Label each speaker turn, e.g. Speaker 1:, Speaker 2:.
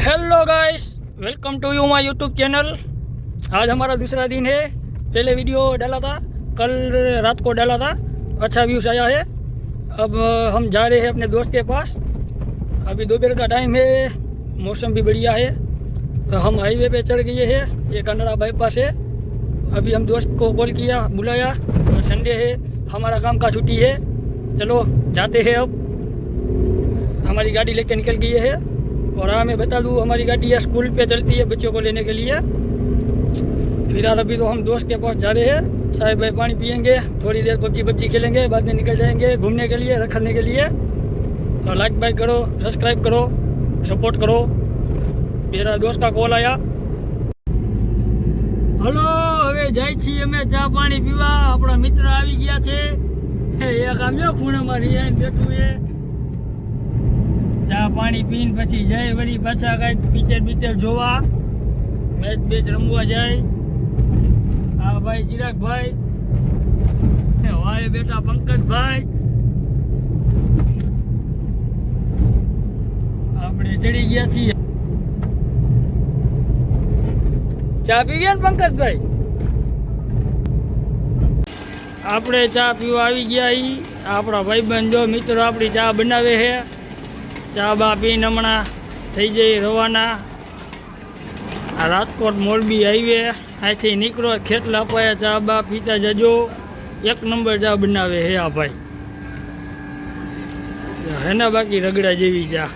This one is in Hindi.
Speaker 1: Hello guys, welcome to you my YouTube channel. आज हमारा दूसरा दिन है। पहले वीडियो डाला था, कल रात को डाला था, अच्छा व्यूज़ आया है। अब हम जा रहे हैं अपने दोस्त के पास। अभी दोपहर का टाइम है, मौसम भी बढ़िया है। तो हम हाईवे पे चढ़ गए हैं, ये कन्नड़ा बाईपास है। अभी हम दोस्त को कॉल किया, बुलाया, तो संडे है, हमारा काम का छुट्टी है। चलो जाते हैं। अब हमारी गाड़ी लेके निकल गई है। और हाँ, मैं बता दूँ, हमारी गाड़ी है स्कूल पे चलती है बच्चों को लेने के लिए। फिलहाल अभी तो हम दोस्त के पास जा रहे हैं, चाय भाई पानी पियेंगे, थोड़ी देर पबजी खेलेंगे, बाद में निकल जाएंगे घूमने के लिए, रखने के लिए। तो लाइक बाइक करो, सब्सक्राइब करो, सपोर्ट करो। मेरा दोस्त का कॉल आया। હલો, હવે જાય છીએ અમે ચા પાણી પીવા। આપણા મિત્ર આવી ગયા છે, એક આમ્યો ખૂણામાં રિયાઈને બેઠું છે। ચા પાણી પીને પછી જાય વળી પાછા કાંઈક પિક્ચર જોવા, મેચ રમવા જાય। આ ભાઈ ચિરાગભાઈ, વાય બેટા પંકજભાઈ, આપણે ચડી ગયા છીએ। ચા પીવી ને પંકજભાઈ? આપણે ચા પીવા આવી ગયા। આપણા ભાઈબંધ જો મિત્રો આપણી ચા બનાવે છે। ચા બા પીને હમણાં થઈ જઈ રવાના। આ રાજકોટ મોરબી હાઈવે અહીંથી નીકળો, ખેતલા પાયા ચા બા પીતા જજો। એક નંબર ચા બનાવે હે આ ભાઈ, હે ને બાકી રગડા જેવી ચા।